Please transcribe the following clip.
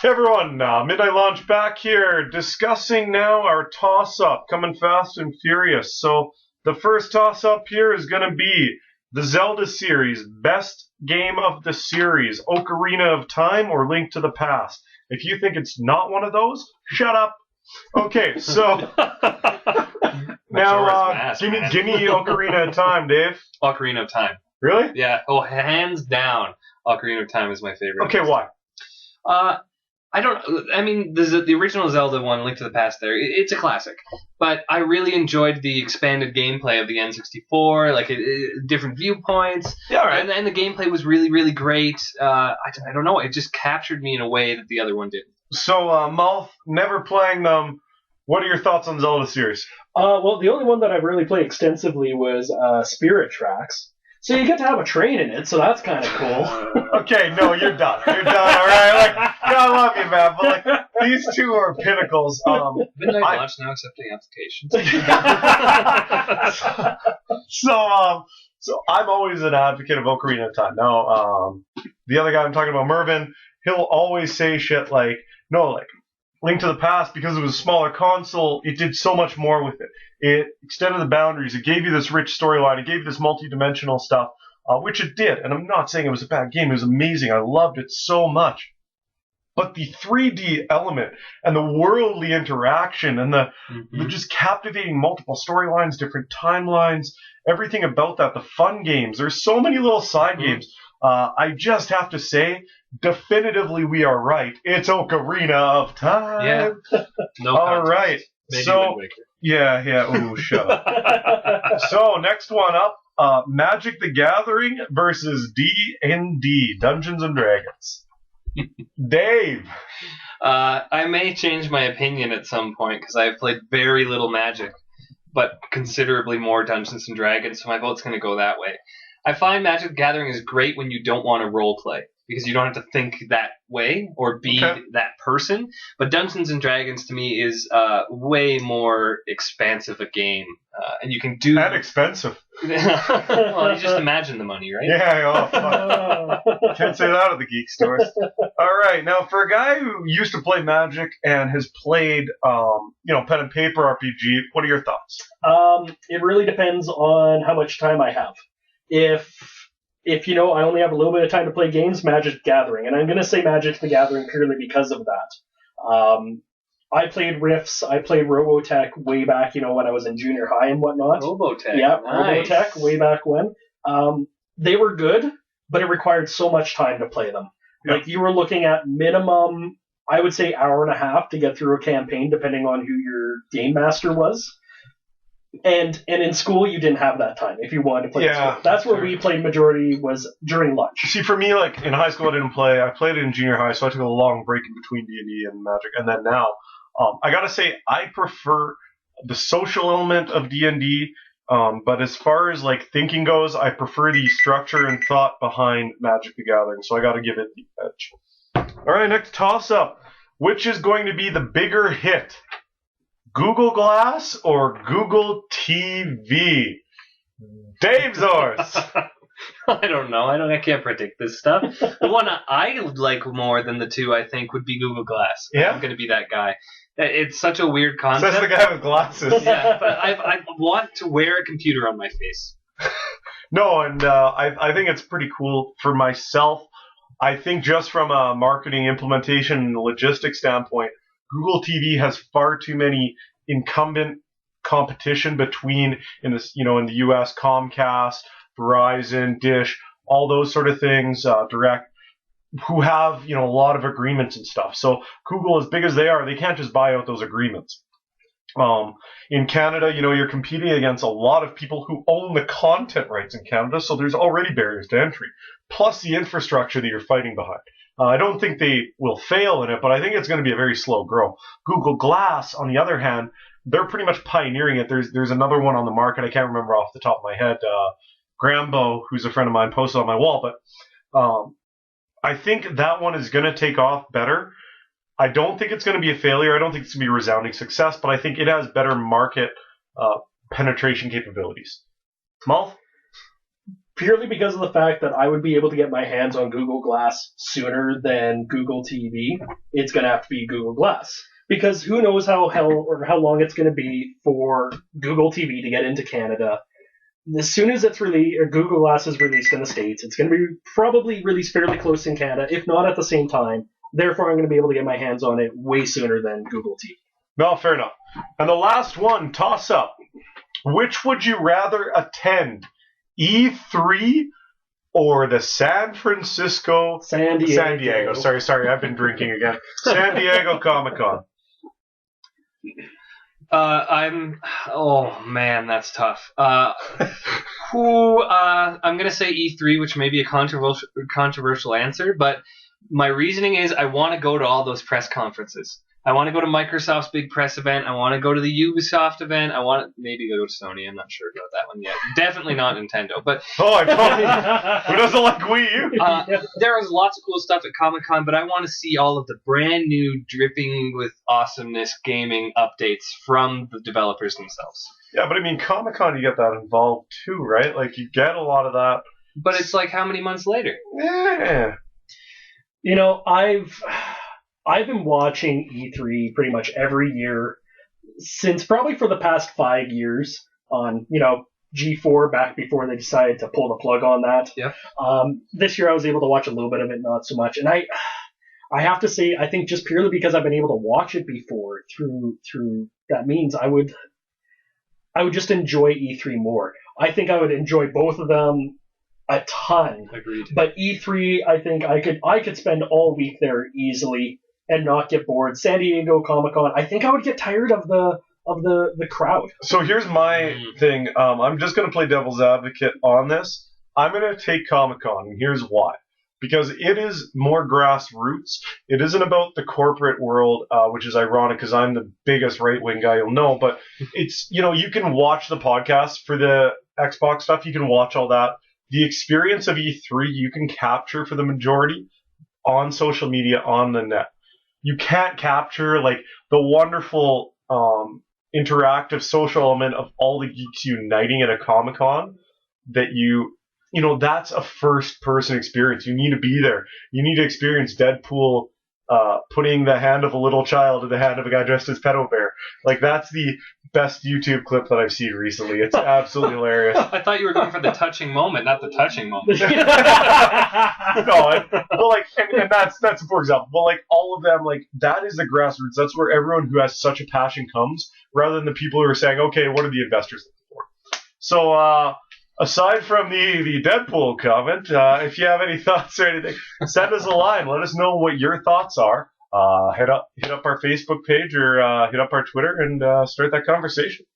Hey everyone, Midnight Launch back here, discussing now our toss-up, coming fast and furious. So, the first toss-up here is going to be the Zelda series, best game of the series, Ocarina of Time or Link to the Past. If you think it's not one of those, shut up. Okay, so, now, give me Ocarina of Time, Dave. Ocarina of Time. Really? Yeah, hands down, Ocarina of Time is my favorite. Okay, why? The original Zelda one, Link to the Past there, it's a classic. But I really enjoyed the expanded gameplay of the N64, different viewpoints. Yeah, all right. And the gameplay was really, really great. I don't know, it just captured me in a way that the other one didn't. So, Malthe, never playing them, what are your thoughts on Zelda series? Well, the only one that I've really played extensively was Spirit Tracks. So you get to have a train in it, so that's kind of cool. Okay, no, you're done. You're done, all right? I love you, man, but, these two are pinnacles. Midnight Launch now accepting applications. So I'm always an advocate of Ocarina of Time. Now, the other guy I'm talking about, Mervin, he'll always say shit like, Link to the Past, because it was a smaller console, it did so much more with it. It extended the boundaries. It gave you this rich storyline. It gave you this multi-dimensional stuff, which it did. And I'm not saying it was a bad game. It was amazing. I loved it so much. But the 3D element and the worldly interaction and the just captivating multiple storylines, different timelines, everything about that, the fun games. There's so many little side games. I just have to say, definitively we are right. It's Ocarina of Time. Yeah. No all right. Maybe so, yeah. Ooh, shut up. So, next one up, Magic the Gathering versus D&D, Dungeons and Dragons. Dave. I may change my opinion at some point because I've played very little Magic, but considerably more Dungeons and Dragons, so my vote's going to go that way. I find Magic the Gathering is great when you don't want to role play, because you don't have to think that way or be that person. But Dungeons and Dragons to me is way more expansive a game, and you can do that expensive. Well, you just imagine the money, right? Yeah. Oh, fuck. Can't say that at the geek stores. All right, now for a guy who used to play Magic and has played, pen and paper RPG, what are your thoughts? It really depends on how much time I have. If I only have a little bit of time to play games, Magic the Gathering. And I'm going to say Magic the Gathering purely because of that. I played Rifts, I played Robotech way back, when I was in junior high and whatnot. Robotech. Yeah, nice. Robotech, way back when. They were good, but it required so much time to play them. Yep. Like, you were looking at minimum, I would say, hour and a half to get through a campaign, depending on who your game master was. And in school, you didn't have that time if you wanted to play. Yeah, that's where we played majority was during lunch. See, for me, in high school, I didn't play. I played it in junior high, so I took a long break in between D&D and Magic. And then now, I gotta say, I prefer the social element of D&D. But as far as thinking goes, I prefer the structure and thought behind Magic the Gathering. So I gotta give it the edge. All right, next toss-up. Which is going to be the bigger hit? Google Glass or Google TV? Davezorz. I don't know. I can't predict this stuff. The one I like more than the two, I think, would be Google Glass. Yeah? I'm going to be that guy. It's such a weird concept. That's the guy with glasses. Yeah, but I want to wear a computer on my face. No, and I think it's pretty cool for myself. I think just from a marketing, implementation, and logistics standpoint, Google TV has far too many incumbent competition between in the US, Comcast, Verizon, Dish, all those sort of things, Direct, who have a lot of agreements and stuff. So Google, as big as they are, they can't just buy out those agreements. In Canada, you're competing against a lot of people who own the content rights in Canada, so there's already barriers to entry, plus the infrastructure that you're fighting behind. I don't think they will fail in it, but I think it's going to be a very slow grow. Google Glass, on the other hand, they're pretty much pioneering it. There's another one on the market. I can't remember off the top of my head. Grambo, who's a friend of mine, posted on my wall, but I think that one is going to take off better. I don't think it's going to be a failure. I don't think it's going to be a resounding success, but I think it has better market penetration capabilities. Malthe? purely because of the fact that I would be able to get my hands on Google Glass sooner than Google TV, it's going to have to be Google Glass. Because who knows how long it's going to be for Google TV to get into Canada. As soon as it's released, or Google Glass is released in the States, it's going to be probably released fairly close in Canada, if not at the same time. Therefore, I'm going to be able to get my hands on it way sooner than Google TV. No, fair enough. And the last one, toss up. Which would you rather attend? E3 or the San Diego. Sorry, I've been drinking again. San Diego Comic-Con. Oh man, that's tough. I'm gonna say E3, which may be a controversial answer, but my reasoning is I want to go to all those press conferences. I want to go to Microsoft's big press event. I want to go to the Ubisoft event. I want to maybe go to Sony. I'm not sure about that one yet. Definitely not Nintendo. But I probably who doesn't like Wii U? There is lots of cool stuff at Comic-Con, but I want to see all of the brand new, dripping with awesomeness gaming updates from the developers themselves. Yeah, but I mean, Comic-Con, you get that involved too, right? Like, you get a lot of that. But it's like how many months later? Yeah. You know, I've been watching E3 pretty much every year since probably for the past 5 years on, G4 back before they decided to pull the plug on that. Yeah. This year I was able to watch a little bit of it, not so much. And I have to say, I think just purely because I've been able to watch it before through that means I would just enjoy E3 more. I think I would enjoy both of them a ton. Agreed. But E3, I think I could spend all week there easily and not get bored. San Diego Comic-Con, I think I would get tired of the crowd. So here's my thing. I'm just going to play devil's advocate on this. I'm going to take Comic-Con, and here's why. Because it is more grassroots. It isn't about the corporate world, which is ironic because I'm the biggest right-wing guy you'll know. But it's, you can watch the podcast for the Xbox stuff. You can watch all that. The experience of E3 you can capture for the majority on social media, on the net. You can't capture like the wonderful interactive social element of all the geeks uniting at a Comic-Con that that's a first-person experience. You need to be there. You need to experience Deadpool putting the hand of a little child in the hand of a guy dressed as Pedo Bear. Like, that's the best YouTube clip that I've seen recently. It's absolutely hilarious. I thought you were going for the touching moment, not the touching moment. And that's for example. But like all of them, like that is the grassroots. That's where everyone who has such a passion comes, rather than the people who are saying, okay, what are the investors looking for? So aside from the Deadpool comment, if you have any thoughts or anything, send us a line. Let us know what your thoughts are. Hit up our Facebook page or hit up our Twitter and start that conversation.